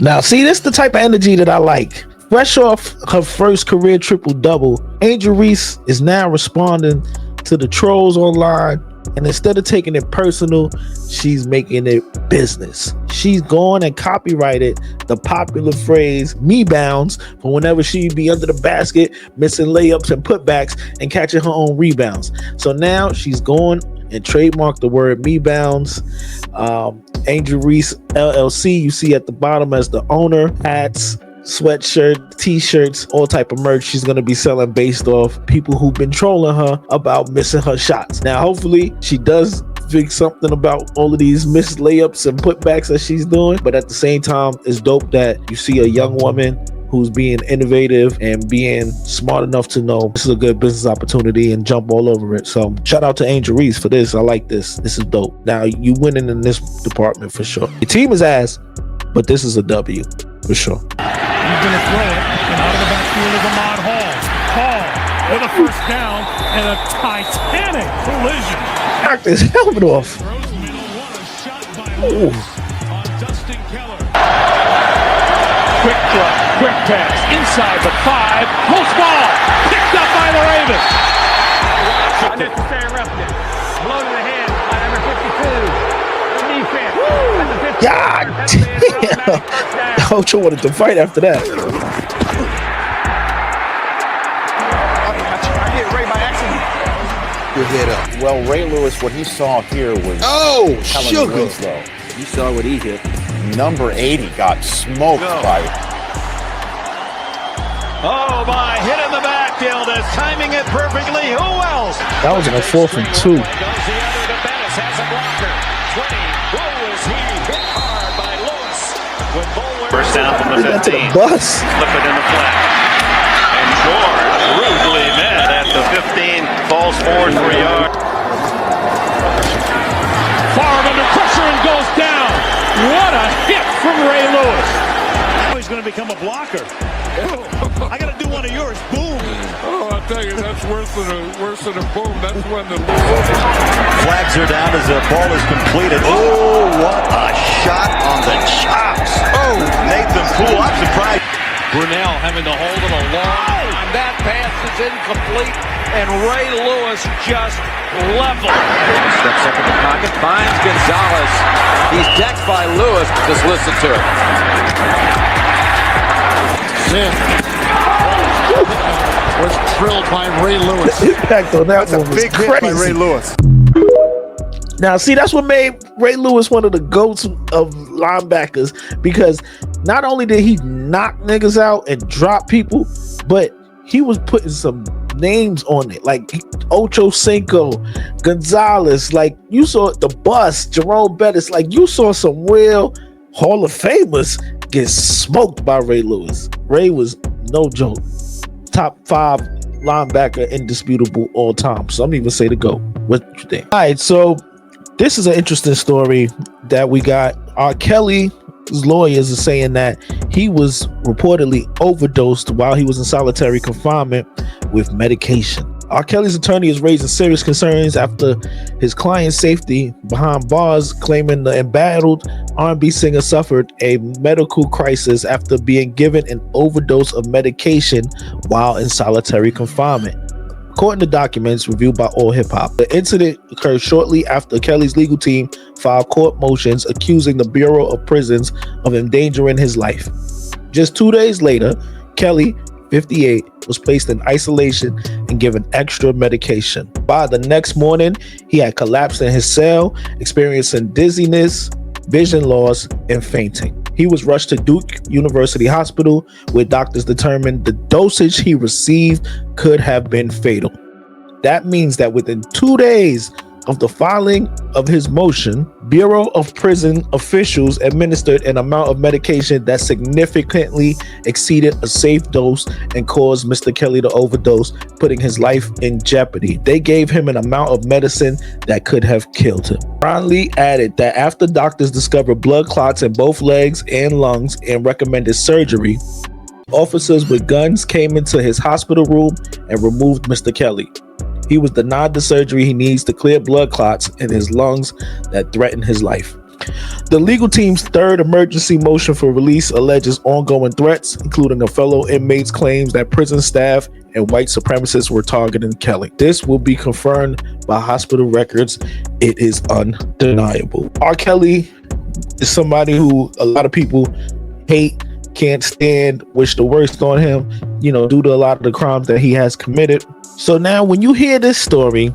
Now, see, this is the type of energy that I like. Fresh off her first career triple-double, Angel Reese is now responding to the trolls online, and instead of taking it personal, she's making it business. She's gone and copyrighted the popular phrase "Mebounds" for whenever she'd be under the basket, missing layups and putbacks and catching her own rebounds. So now she's gone and trademarked the word Mebounds. Angel Reese LLC, you see at the bottom as the owner, hats, sweatshirt, t-shirts, all type of merch she's going to be selling based off people who've been trolling her about missing her shots. Now, hopefully she does fix something about all of these missed layups and putbacks that she's doing, but at the same time, it's dope that you see a young woman who's being innovative and being smart enough to know this is a good business opportunity and jump all over it. So shout out to Angel Reese for this. I like this. This is dope. Now, you winning in this department for sure. Your team is ass, but this is a W for sure. He's going to throw it, and out of the backfield is Ahmad Hall. Hall with a first down and a titanic collision. Knocked his helmet off. Ooh. Quick drop, quick pass, inside the 5, close ball, picked up by the Ravens. Unnecessary roughness, blow to the head by number 52. The defense. God damn. Ocho wanted to fight after that. Your head up. Well, Ray Lewis, what he saw here was sugar. You saw what he hit. Number 80 got smoked by. Oh my! Hit in the backfield is timing it perfectly. Who else? That was a 4th and 2. Goes the other to Bettis, has a blocker. 20. Whoa, is he hit hard by Lewis? With first down from the 15. To the bus. Flip it in the flat. And George rudely met at the 15. Falls forward 3 yards. Favre under pressure and goes down. What a hit from Ray Lewis. Now he's going to become a blocker. I got to do one of yours. Boom. Oh, I tell you, that's worse than a boom. That's when the Flags are down as the ball is completed. Oh, what a shot on the chops. Oh, Nathan Poole, I'm surprised. Brunell having to hold it a long time. That pass is incomplete, and Ray Lewis just level. Steps up in the pocket, finds Gonzalez. He's decked by Lewis. Just listen to it. was drilled by Ray Lewis. The impact on that one was big crazy. hit by Ray Lewis. Now, see, that's what made Ray Lewis one of the GOATs of linebackers, because not only did he knock niggas out and drop people, but he was putting some names on it, like Ocho Cinco, Gonzalez, like you saw the bus, Jerome Bettis, like you saw some real Hall of Famers get smoked by Ray Lewis. Ray was no joke. Top 5 linebacker, indisputable all time. Some even say the GOAT. What you think? All right, so this is an interesting story that we got. R. Kelly's lawyers are saying that he was reportedly overdosed while he was in solitary confinement with medication. R. Kelly's attorney is raising serious concerns after his client's safety behind bars, claiming the embattled R&B singer suffered a medical crisis after being given an overdose of medication while in solitary confinement. According to documents reviewed by All Hip Hop, the incident occurred shortly after Kelly's legal team filed court motions accusing the Bureau of Prisons of endangering his life. Just 2 days later, Kelly, 58, was placed in isolation and given extra medication. By the next morning, he had collapsed in his cell, experiencing dizziness, vision loss, and fainting. He was rushed to Duke University Hospital, where doctors determined the dosage he received could have been fatal. That means that within 2 days of the filing of his motion, Bureau of Prison officials administered an amount of medication that significantly exceeded a safe dose and caused Mr. Kelly to overdose, putting his life in jeopardy. They gave him an amount of medicine that could have killed him. Ron Lee added that after doctors discovered blood clots in both legs and lungs and recommended surgery, officers with guns came into his hospital room and removed Mr. Kelly. He was denied the surgery he needs to clear blood clots in his lungs that threaten his life. The legal team's third emergency motion for release alleges ongoing threats, including a fellow inmate's claims that prison staff and white supremacists were targeting Kelly. This will be confirmed by hospital records. It is undeniable. R. Kelly is somebody who a lot of people hate, can't stand, wish the worst on him, due to a lot of the crimes that he has committed. So now when you hear this story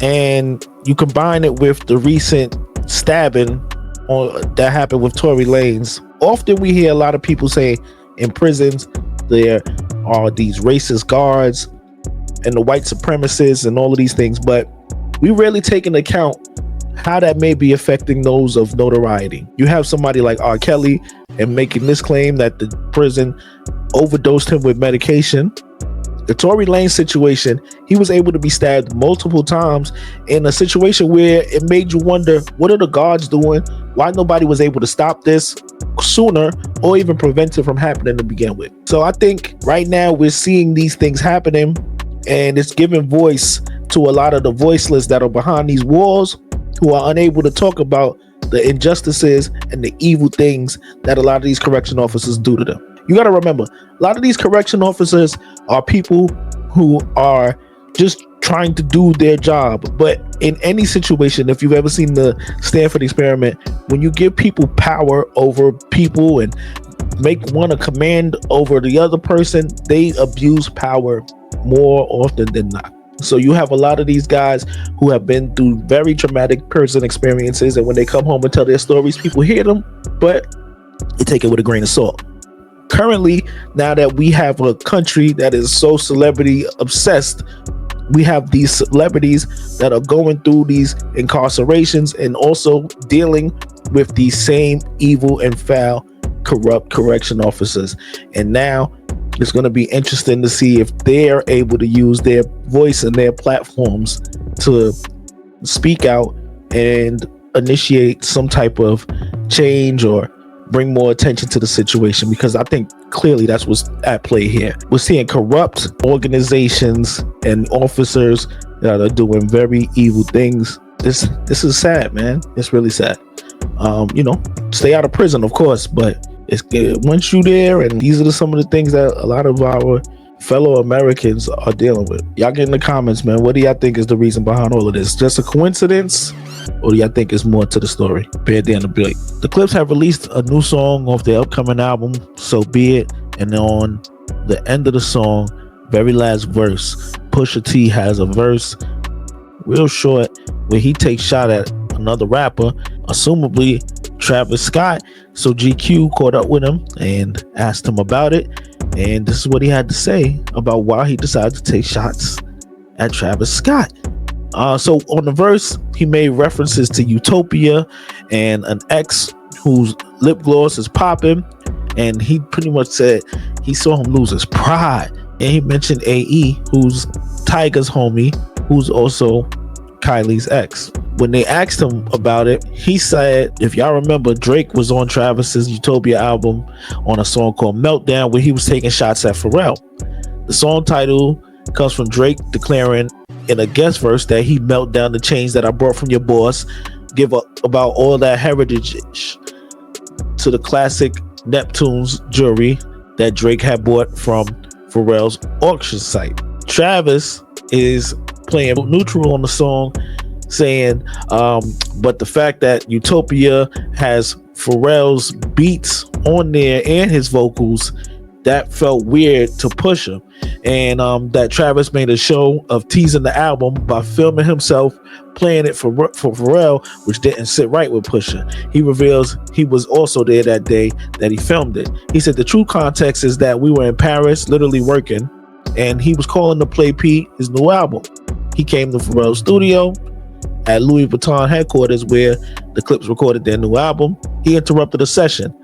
and you combine it with the recent stabbing that happened with Tory Lanez, often we hear a lot of people say in prisons there are these racist guards and the white supremacists and all of these things, but we rarely take into account how that may be affecting those of notoriety. You have somebody like R. Kelly and making this claim that the prison overdosed him with medication. The Tory Lanez situation, he was able to be stabbed multiple times in a situation where it made you wonder, what are the guards doing? Why nobody was able to stop this sooner or even prevent it from happening to begin with? So I think right now we're seeing these things happening, and it's giving voice to a lot of the voiceless that are behind these walls, who are unable to talk about the injustices and the evil things that a lot of these correction officers do to them. You got to remember, a lot of these correction officers are people who are just trying to do their job. But in any situation, if you've ever seen the Stanford experiment, when you give people power over people and make one a command over the other person, they abuse power more often than not. So you have a lot of these guys who have been through very traumatic prison experiences, and when they come home and tell their stories, people hear them, but they take it with a grain of salt. Currently, now that we have a country that is so celebrity obsessed, we have these celebrities that are going through these incarcerations and also dealing with these same evil and foul, corrupt correction officers. And now it's going to be interesting to see if they're able to use their voice and their platforms to speak out and initiate some type of change or bring more attention to the situation, because I think clearly that's what's at play here. We're seeing corrupt organizations and officers that are doing very evil things. This is sad, man. It's really sad. Stay out of prison, of course, but once you're there, and these are some of the things that a lot of our fellow Americans are dealing with. Y'all get in the comments, man. What do y'all think is the reason behind all of this? Just a coincidence, or do y'all think it's more to the story? Bandana Billy. The Clips have released a new song off their upcoming album, So Be It, and on the end of the song, very last verse, Pusha T has a verse, real short, where he takes shot at another rapper, assumably Travis Scott. So GQ caught up with him and asked him about it, and this is what he had to say about why he decided to take shots at Travis Scott. So on the verse, he made references to Utopia and an ex whose lip gloss is popping, and he pretty much said he saw him lose his pride. And he mentioned AE, who's Tyga's homie, who's also Kylie's ex. When they asked him about it, he said, if y'all remember, Drake was on Travis's Utopia album on a song called Meltdown, where he was taking shots at Pharrell. The song title comes from Drake declaring in a guest verse that he melt down the chains that I brought from your boss, give up about all that heritage to the classic Neptune's jewelry that Drake had bought from Pharrell's auction site. Travis is playing neutral on the song, saying, but the fact that Utopia has Pharrell's beats on there and his vocals, that felt weird to Pusha. And that Travis made a show of teasing the album by filming himself playing it for Pharrell, which didn't sit right with Pusha. He reveals he was also there that day that he filmed it. He said the true context is that we were in Paris, literally working, and he was calling to play Pete his new album. He came to Pharrell's studio at Louis Vuitton headquarters where the Clips recorded their new album. He interrupted a session.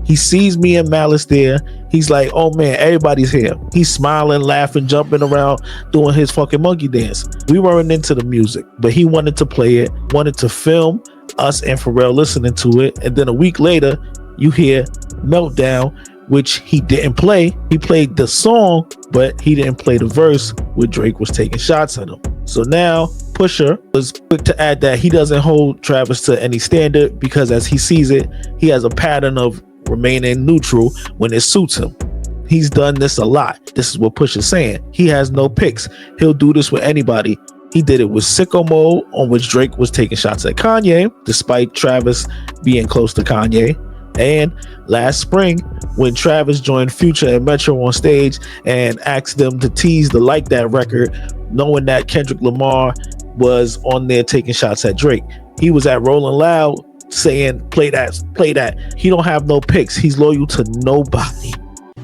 He sees me and Malice there. He's like, oh man, everybody's here. He's smiling, laughing, jumping around, doing his fucking monkey dance. We weren't into the music, but he wanted to play it, wanted to film us and Pharrell listening to it. And then a week later, you hear Meltdown, which he didn't play. He played the song, but he didn't play the verse where Drake was taking shots at him. So now Pusha was quick to add that he doesn't hold Travis to any standard because as he sees it, he has a pattern of remaining neutral when it suits him. He's done this a lot. This is what Pusha's saying. He has no picks. He'll do this with anybody. He did it with Sicko Mode, on which Drake was taking shots at Kanye, despite Travis being close to Kanye. And last spring, when Travis joined Future and Metro on stage and asked them to tease the Like That record, knowing that Kendrick Lamar was on there taking shots at Drake. He was at Rolling Loud saying, play that, play that. He don't have no picks. He's loyal to nobody.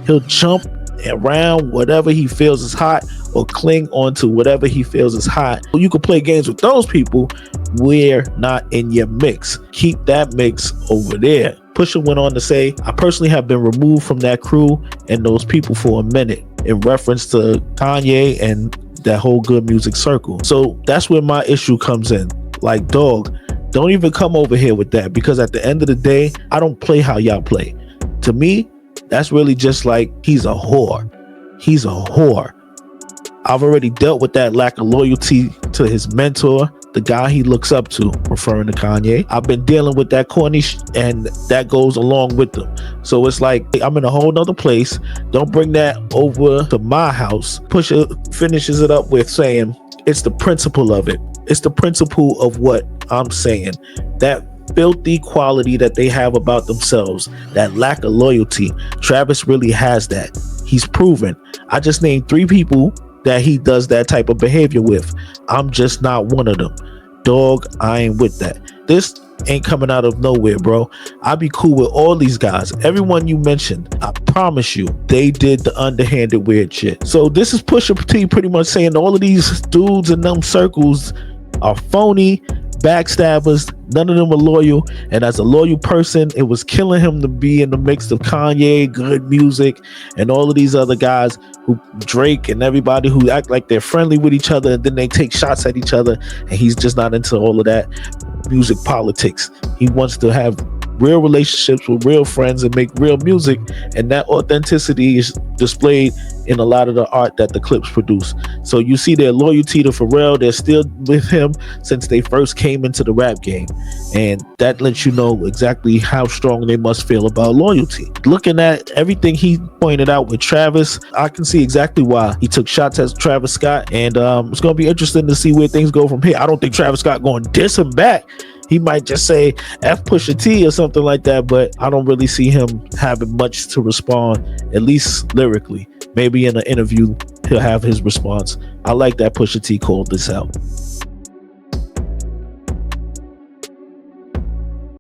He'll jump around whatever he feels is hot or cling onto whatever he feels is hot. You can play games with those people. We're not in your mix. Keep that mix over there. Pusha went on to say, I personally have been removed from that crew and those people for a minute, in reference to Kanye and that whole good music circle. So that's where my issue comes in. Like, dog, don't even come over here with that, because at the end of the day, I don't play how y'all play. To me, that's really just like, he's a whore. He's a whore. I've already dealt with that lack of loyalty to his mentor, the guy he looks up to, referring to Kanye. I've been dealing with that corny and that goes along with them. So it's like, I'm in a whole nother place. Don't bring that over to my house. Pusha finishes it up with saying, it's the principle of it. It's the principle of what I'm saying. That filthy quality that they have about themselves, that lack of loyalty. Travis really has that. He's proven. I just named 3 people that he does that type of behavior with. I'm just not one of them. Dog, I ain't with that. This ain't coming out of nowhere, bro. I'd be cool with all these guys. Everyone you mentioned, I promise you, they did the underhanded weird shit. So this is Pusha T pretty much saying all of these dudes in them circles are phony, backstabbers. None of them are loyal, and as a loyal person, it was killing him to be in the mix of Kanye, good music, and all of these other guys, who Drake and everybody who act like they're friendly with each other, and then they take shots at each other, and he's just not into all of that music politics. He wants to have real relationships with real friends and make real music, and that authenticity is displayed in a lot of the art that the clips produce. So you see their loyalty to Pharrell. They're still with him since they first came into the rap game, and that lets you know exactly how strong they must feel about loyalty. Looking at everything he pointed out with Travis, I can see exactly why he took shots at Travis Scott, and it's going to be interesting to see where things go from here. I don't think Travis Scott going to diss him back. He might just say F Pusha T or something like that, but I don't really see him having much to respond, at least lyrically. Maybe in an interview, he'll have his response. I like that Pusha T called this out.